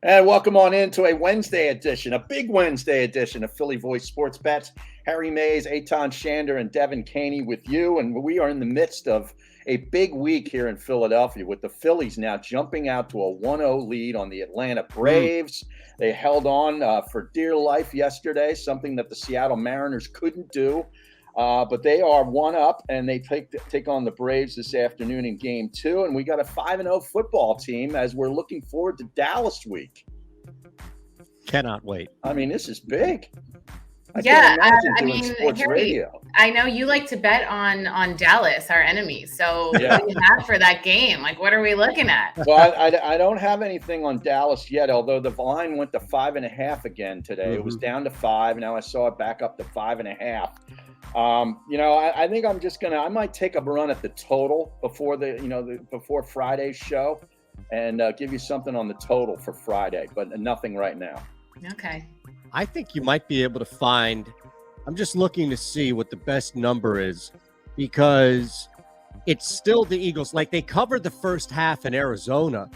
And welcome on into a Wednesday edition, a big Wednesday edition of Philly Voice Sports Bets. Harry Mays, Eitan Shander, and Devan Kaney with you. And we are in the midst of a big week here in Philadelphia with the Phillies now jumping out to a 1-0 lead on the Atlanta Braves. They held on for dear life yesterday, something that the Seattle Mariners couldn't do. But they are one up, and they take on the Braves this afternoon in Game 2. And we got a 5-0 football team as we're looking forward to Dallas week. Cannot wait. I mean, this is big. I mean, Harry, I know you like to bet on Dallas, our enemies. So what do you have for that game? Like, what are we looking at? Well, I don't have anything on Dallas yet, although the line went to 5.5 again today. Mm-hmm. It was down to 5. Now I saw it back up to 5.5. I think I might take a run at the total before before Friday's show and give you something on the total for Friday, but nothing right now. Okay. I think you might be able to find, I'm just looking to see what the best number is because it's still the Eagles. Like they covered the first half in Arizona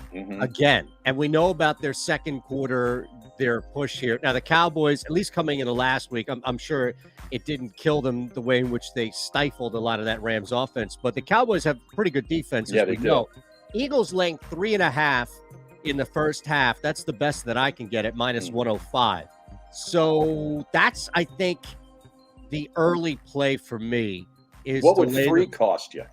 again, and we know about their second quarter, their push here. Now the Cowboys, at least coming into last week, I'm sure it didn't kill them the way in which they stifled a lot of that Rams offense, but the Cowboys have pretty good defense, as we know. Eagles laying 3.5 in the first half. That's the best that I can get at minus 105. So that's, I think, the early play for me. Is what would 3 cost you?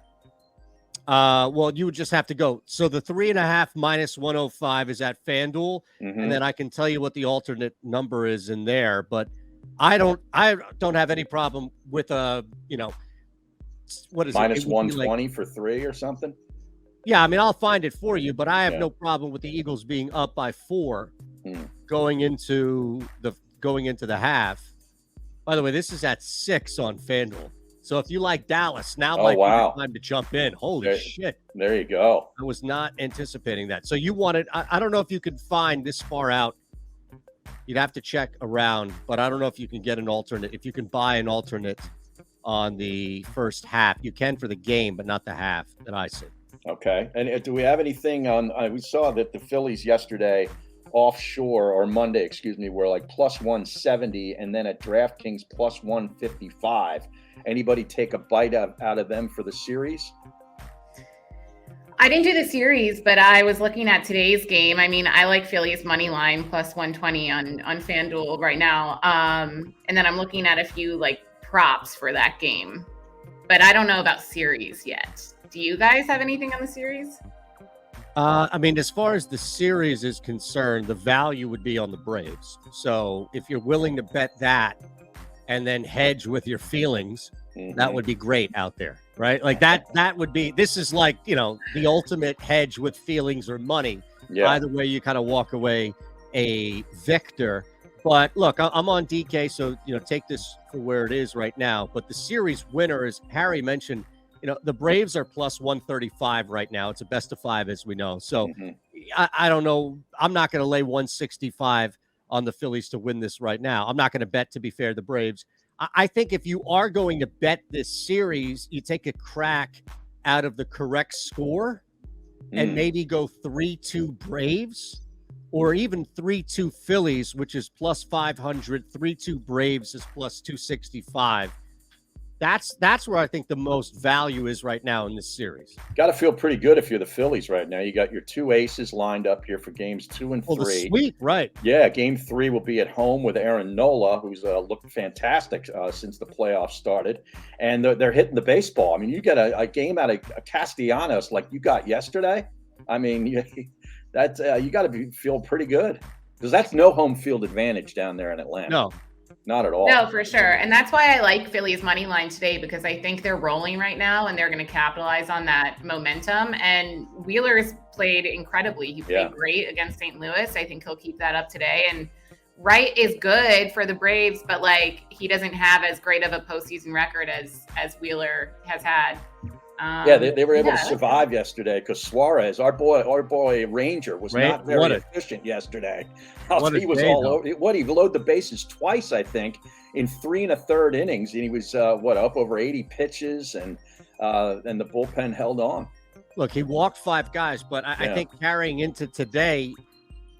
Well, you would just have to go. So the 3.5 minus 105 is at FanDuel, and then I can tell you what the alternate number is in there. But I don't have any problem with what is minus 120 for 3 or something. Yeah, I mean, I'll find it for you, but I have no problem with the Eagles being up by 4 going into the half. By the way, this is at 6 on FanDuel. So if you like Dallas, now might be the time to jump in. Holy shit. There you go. I was not anticipating that. So you wanted, I don't know if you could find this far out. You'd have to check around, but I don't know if you can get an alternate. If you can buy an alternate on the first half, you can for the game, but not the half that I see. Okay. And do we have anything on, we saw that the Phillies yesterday offshore or Monday, were like plus 170 and then at DraftKings plus 155. Anybody take a bite out of them for the series? I didn't do the series, but I was looking at today's game. I mean, I like Phillies money line plus 120 on FanDuel right now. And then I'm looking at a few like props for that game, but I don't know about series yet. Do you guys have anything on the series? I mean, as far as the series is concerned, the value would be on the Braves. So if you're willing to bet that and then hedge with your feelings, that would be great out there, right? Like that would be, this is like, the ultimate hedge with feelings or money. Yeah. Either way, you kind of walk away a victor. But look, I'm on DK, so, take this for where it is right now. But the series winner, as Harry mentioned, the Braves are plus 135 right now. It's a best of 5, as we know. So I don't know. I'm not going to lay 165 on the Phillies to win this right now. I'm not going to bet, to be fair, the Braves. I think if you are going to bet this series, you take a crack out of the correct score and maybe go 3-2 Braves or even 3-2 Phillies, which is plus 500. 3-2 Braves is plus 265. That's where I think the most value is right now in this series. Got to feel pretty good if you're the Phillies right now. You got your 2 aces lined up here for games 2 and 3. Well, the sweep, right? Yeah, game 3 will be at home with Aaron Nola, who's looked fantastic since the playoffs started, and they're hitting the baseball. I mean, you got a game out of Castellanos like you got yesterday. I mean, you got to feel pretty good because that's no home field advantage down there in Atlanta. No. Not at all. No, for sure. And that's why I like Philly's money line today, because I think they're rolling right now and they're going to capitalize on that momentum. And Wheeler's played incredibly. He played great against St. Louis. I think he'll keep that up today. And Wright is good for the Braves, but he doesn't have as great of a postseason record as Wheeler has had. They were able to survive yesterday because Suarez, our boy Ranger, was not very efficient yesterday. He was all over. He loaded the bases twice, I think, in 3 1/3 innings, and he was up over 80 pitches, and the bullpen held on. Look, he walked 5 guys, but I think carrying into today,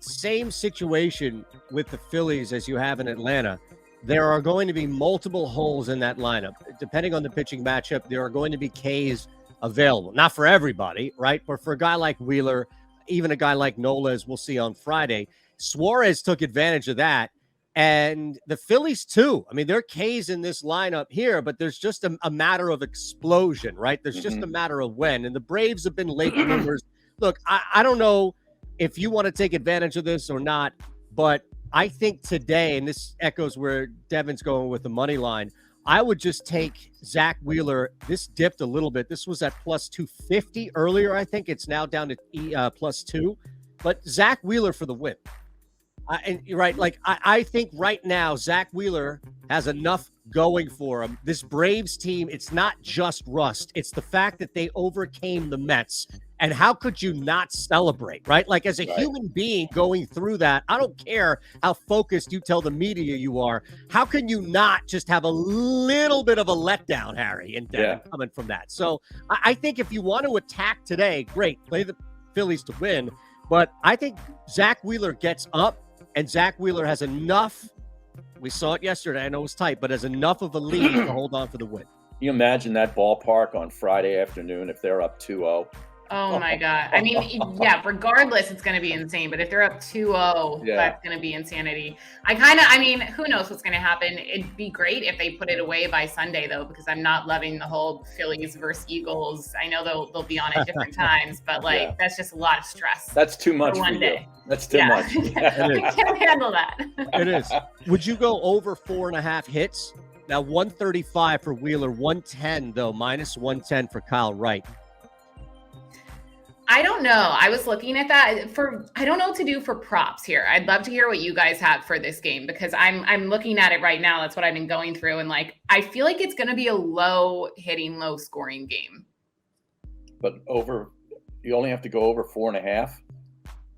same situation with the Phillies as you have in Atlanta. There are going to be multiple holes in that lineup. Depending on the pitching matchup, there are going to be Ks available. Not for everybody, right? But for a guy like Wheeler, even a guy like Nola, as we'll see on Friday, Suarez took advantage of that. And the Phillies, too. I mean, there are Ks in this lineup here, but there's just a matter of explosion, right? There's just a matter of when. And the Braves have been late bloomers. Look, I don't know if you want to take advantage of this or not, but I think today, and this echoes where Devin's going with the money line, I would just take Zach Wheeler. This dipped a little bit. This was at plus 250 earlier, I think. It's now down to plus 2. But Zach Wheeler for the win. And you're right. Like, I think right now, Zach Wheeler has enough going for him. This Braves team, it's not just rust. It's the fact that they overcame the Mets. And how could you not celebrate, right? Like, as a human being going through that, I don't care how focused you tell the media you are. How can you not just have a little bit of a letdown, Harry, and coming from that? So I think if you want to attack today, great, play the Phillies to win. But I think Zach Wheeler gets up, and Zach Wheeler has enough. We saw it yesterday. I know it was tight, but has enough of a lead to hold on for the win. Can you imagine that ballpark on Friday afternoon if they're up 2-0? Oh my God. I mean, yeah, regardless, it's going to be insane. But if they're up 2-0, that's going to be insanity. I mean, who knows what's going to happen? It'd be great if they put it away by Sunday, though, because I'm not loving the whole Phillies versus Eagles. I know they'll be on at different times, but that's just a lot of stress. That's too much for one day. That's too much. I can't handle that. It is. Would you go over 4.5 hits? Now, 135 for Wheeler, 110, though, minus 110 for Kyle Wright. I don't know. I was looking at that I don't know what to do for props here. I'd love to hear what you guys have for this game because I'm looking at it right now. That's what I've been going through. And I feel like it's going to be a low hitting, low scoring game. But you only have to go over 4.5.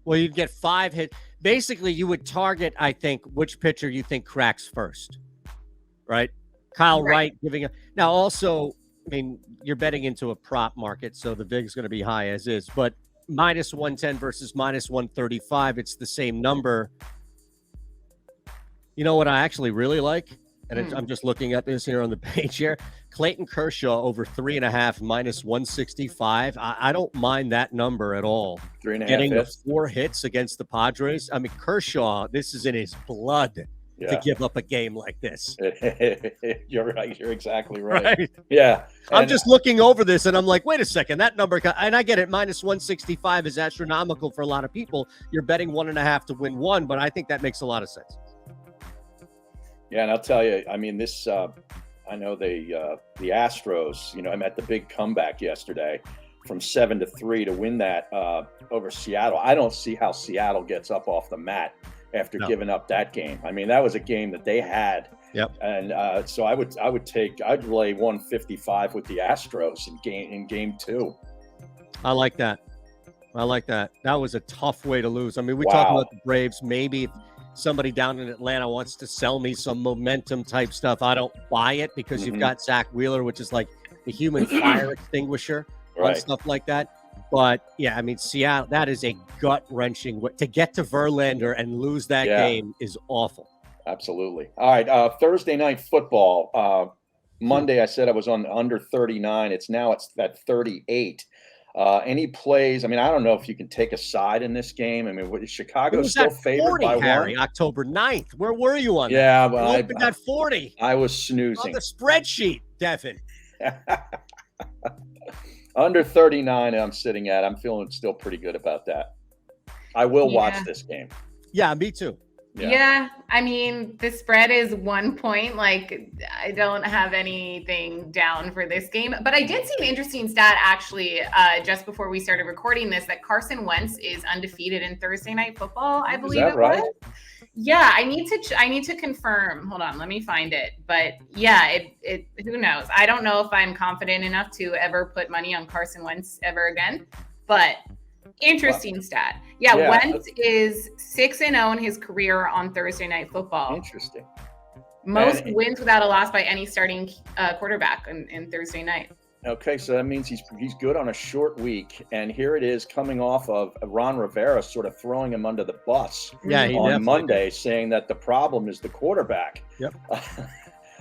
Well, you'd get 5 hits. Basically, you would target, I think, which pitcher you think cracks first, right? Kyle Wright giving now also, I mean, you're betting into a prop market, so the VIG's going to be high as is. But minus 110 versus minus 135, it's the same number. You know what I actually really like? And I'm just looking at this here on the page here. Clayton Kershaw over 3.5, minus 165. I don't mind that number at all. 3.5 getting hits. 4 hits against the Padres. I mean, Kershaw, this is in his blood. To give up a game like this. You're right. You're exactly right. Yeah. I'm just looking over this and I'm like, wait a second, that number, and I get it, minus 165 is astronomical for a lot of people. You're betting 1.5 to win 1, but I think that makes a lot of sense. Yeah, and I'll tell you, I mean, this, I know the Astros, I'm at the big comeback yesterday from 7-3 to win that over Seattle. I don't see how Seattle gets up off the mat after giving up that game. I mean, that was a game that they had. Yep. And so I'd lay 155 with the Astros in game 2. I like that. That was a tough way to lose. I mean, we talk about the Braves. Maybe if somebody down in Atlanta wants to sell me some momentum type stuff, I don't buy it because you've got Zach Wheeler, which is like the human fire extinguisher on stuff like that. But, yeah, I mean, Seattle, that is a gut-wrenching – to get to Verlander and lose that game is awful. Absolutely. All right, Thursday night football. Monday I said I was on under 39. It's at 38. Any plays? I mean, I don't know if you can take a side in this game. I mean, is Chicago still favored 40, by Harry, 1? October 9th. Where were you on that? Yeah, well, I opened at 40. I was snoozing. On the spreadsheet, Devin. Under 39 I'm sitting at. I'm feeling still pretty good about that. I will watch this game. Yeah, me too. Yeah, I mean, the spread is 1 point. I don't have anything down for this game. But I did see an interesting stat, actually, just before we started recording this, that Carson Wentz is undefeated in Thursday Night Football, I believe it was. Yeah, I need to confirm. Hold on, let me find it. But yeah, it who knows? I don't know if I'm confident enough to ever put money on Carson Wentz ever again. But interesting stat. Yeah, Wentz is 6-0 in his career on Thursday Night Football. Interesting. Most wins without a loss by any starting quarterback in Thursday night. Okay, so that means he's good on a short week, and here it is coming off of Ron Rivera sort of throwing him under the bus Yeah, he on Monday, did. saying that the problem is the quarterback. Yep.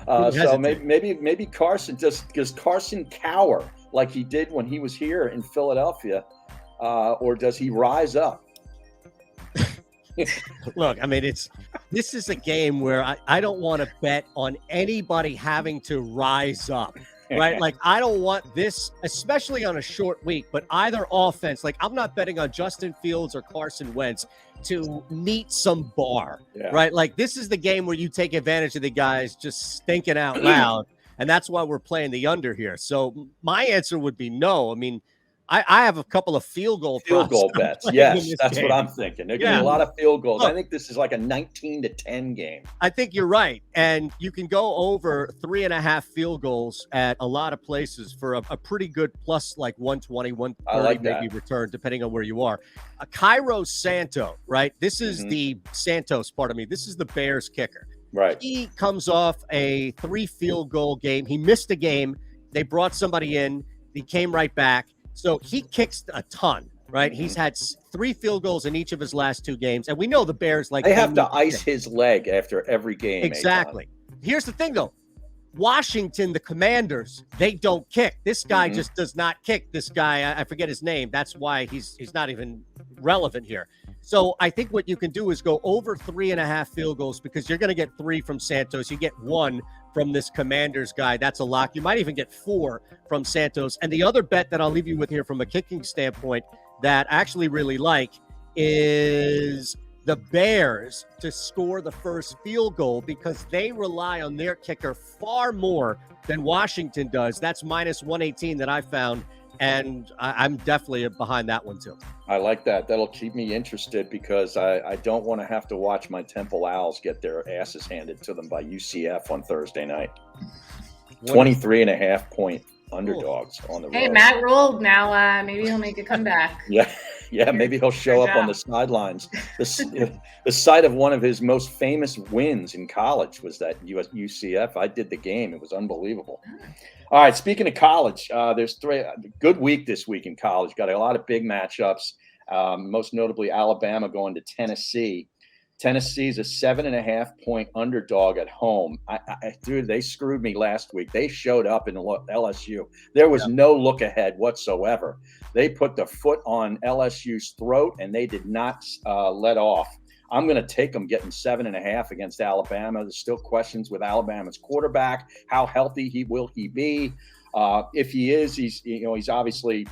So maybe Carson does Carson cower like he did when he was here in Philadelphia, or does he rise up? Look, I mean, this is a game where I don't want to bet on anybody having to rise up, right? Like, I don't want this, especially on a short week, but either offense, like I'm not betting on Justin Fields or Carson Wentz to meet some bar, right? Like, this is the game where you take advantage of the guys just stinking out loud, and that's why we're playing the under here. So my answer would be no. I mean, I have a couple of field goal bets. Yes, that's what I'm thinking. There's a lot of field goals. Look, I think this is like a 19-10 game. I think you're right. And you can go over 3.5 field goals at a lot of places for a pretty good plus like 120, 130 maybe return, depending on where you are. Cairo Santo, right? This is the Santos part of me. This is the Bears kicker. Right. He comes off a 3 field goal game. He missed a game. They brought somebody in. He came right back. So he kicks a ton, right? He's had 3 field goals in each of his last 2 games. And we know the Bears they have to ice his leg after every game. Exactly. Here's the thing, though. Washington, the Commanders, they don't kick. This guy just does not kick. This guy, I forget his name. That's why he's not even relevant here. So I think what you can do is go over 3.5 field goals because you're going to get 3 from Santos. You get 1 from this Commanders guy. That's a lock. You might even get 4 from Santos. And the other bet that I'll leave you with here from a kicking standpoint that I actually really like is the Bears to score the first field goal because they rely on their kicker far more than Washington does. That's minus 118 that I found. And I'm definitely behind that one, too. I like that. That'll keep me interested because I don't want to have to watch my Temple Owls get their asses handed to them by UCF on Thursday night. 23.5 point underdogs on the road. Hey, Matt Rule, now maybe he'll make a comeback. Yeah, maybe he'll show up on the sidelines. The site of one of his most famous wins in college was that UCF. I did the game. It was unbelievable. All right, speaking of college, there's good week this week in college. Got a lot of big matchups, most notably Alabama going to Tennessee. Tennessee's a 7.5 point underdog at home. Dude, they screwed me last week. They showed up in LSU. There was no look ahead whatsoever. They put the foot on LSU's throat, and they did not let off. I'm going to take them getting 7.5 against Alabama. There's still questions with Alabama's quarterback. How healthy will he be? If he is, he's obviously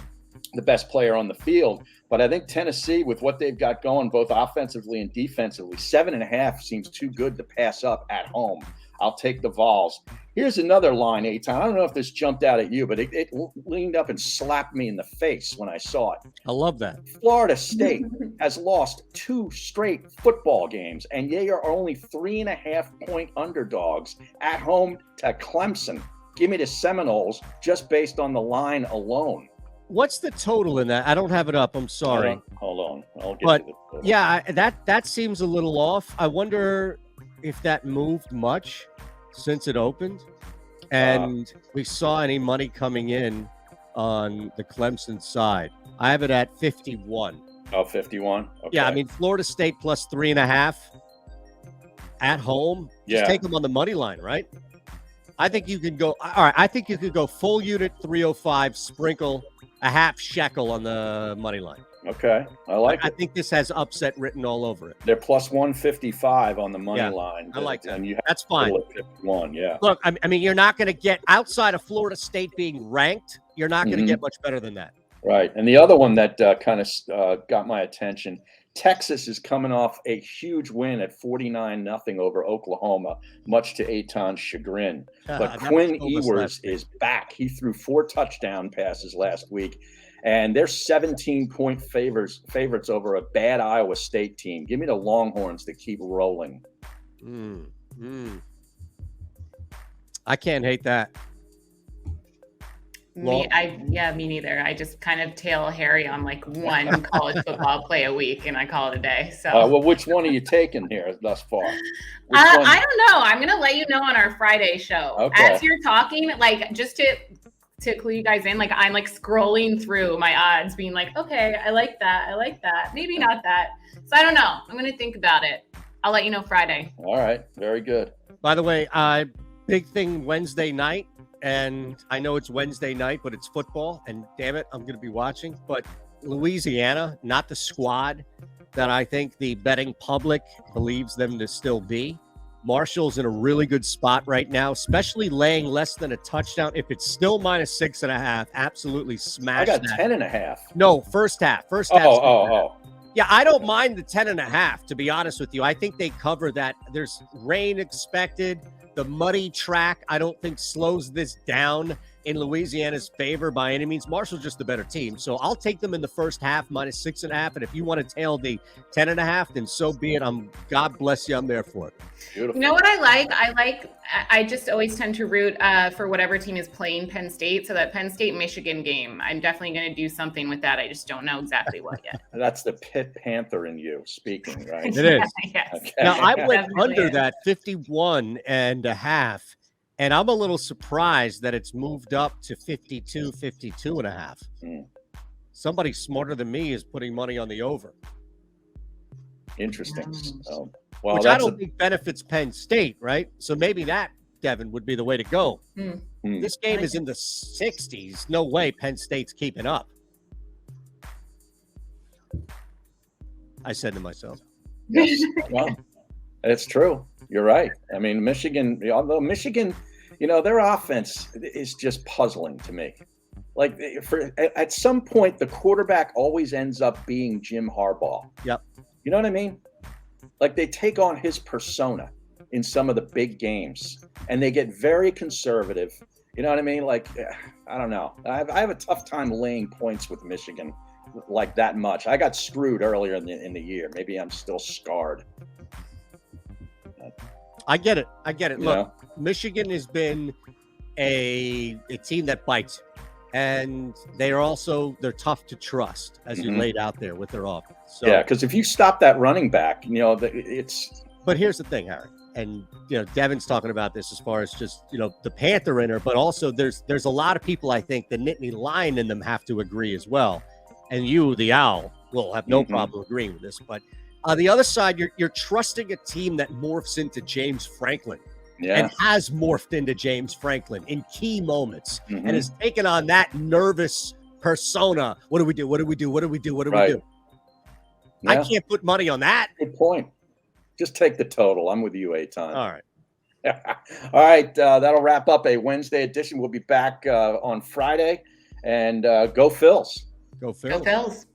the best player on the field. But I think Tennessee, with what they've got going, both offensively and defensively, 7.5 seems too good to pass up at home. I'll take the Vols. Here's another line, Eitan. I don't know if this jumped out at you, but it leaned up and slapped me in the face when I saw it. I love that. Florida State has lost 2 straight football games, and they are only 3.5 point underdogs at home to Clemson. Give me the Seminoles just based on the line alone. What's the total in that? I don't have it up. I'm sorry. Hold on. I'll get to the total. Yeah, that seems a little off. I wonder if that moved much since it opened, and we saw any money coming in on the Clemson side. I have it at 51. Oh, 51? Okay. Yeah, I mean, Florida State plus 3.5 at home. Just take them on the money line, right? I think you can go. All right, I think you could go full unit 305, sprinkle a half shekel on the money line. Okay, I like it. I think this has upset written all over it. They're plus 155 on the money line. I like that. And you have That's fine. 51, yeah. Look, I mean, you're not going to get outside of Florida State being ranked. You're not going to get much better than that. Right. And the other one that kind of got my attention, Texas is coming off a huge win at 49-0 over Oklahoma, much to Eitan's chagrin. But Quinn Ewers is back. He threw 4 touchdown passes last week, and they're 17-point favorites over a bad Iowa State team. Give me the Longhorns to keep rolling. I can't hate that. Me neither. I just kind of tail Harry on like one college football play a week, and I call it a day. So, well, which one are you taking here thus far? I don't know. I'm gonna let you know on our Friday show. Okay. As you're talking, like just to to clue you guys in. Like I'm like scrolling through my odds, being like, okay, I like that. Maybe not that. So I don't know. I'm going to think about it. I'll let you know Friday. All right. Very good. By the way, big thing Wednesday night. And I know it's Wednesday night, but it's football. And damn it, I'm going to be watching. But Louisiana, not the squad that I think the betting public believes them to still be. Marshall's in a really good spot right now, especially laying less than a touchdown. If it's still -6.5, absolutely smash I got that. 10.5. No, first half. Oh. Yeah, I don't mind the 10.5, to be honest with you. I think they cover that. There's rain expected. The muddy track, I don't think slows this down in Louisiana's favor by any means. Marshall's just the better team. So I'll take them in the first half, -6.5. And if you want to tail the 10.5, then so be it. God bless you. I'm there for it. Beautiful. You know what I like? I just always tend to root for whatever team is playing Penn State. So that Penn State-Michigan game, I'm definitely going to do something with that. I just don't know exactly what yet. That's the Pitt Panther in you speaking, right? It is. Yes. Okay. Now, I went Definitely under is. that 51.5, and I'm a little surprised that it's moved up to 52.5. Hmm. Somebody smarter than me is putting money on the over, Interesting. Mm. Well, which I don't think benefits Penn State, right? So maybe that, Devin, would be the way to go. This game is in the 60s. No way Penn State's keeping up. I said to myself. Yes. Well, it's true. You're right. I mean, Michigan, although Michigan, their offense is just puzzling to me. Like at some point, the quarterback always ends up being Jim Harbaugh. Yep. You know what I mean? Like they take on his persona in some of the big games, and they get very conservative. You know what I mean? Like, I don't know. I have a tough time laying points with Michigan like that much. I got screwed earlier in the year. Maybe I'm still scarred. I get it. Look, Yeah. Michigan has been a team that bites, and they're tough to trust, as you laid out there with their offense. So, Yeah, because if you stop that running back, it's. But here's the thing, Harry, and Devin's talking about this as far as just the Panther in her, but also there's a lot of people I think the Nittany Lion in them have to agree as well, and you, the Owl, will have no problem agreeing with this. But the other side, you're trusting a team that morphs into James Franklin. Yeah. And has morphed into James Franklin in key moments and has taken on that nervous persona. What do we do? What do we do? What do we do? What do we do? Yeah. I can't put money on that. Good point. Just take the total. I'm with you, Eitan. All right. All right. That'll wrap up a Wednesday edition. We'll be back on Friday. And go Phils. Go Phillies. Go Phils.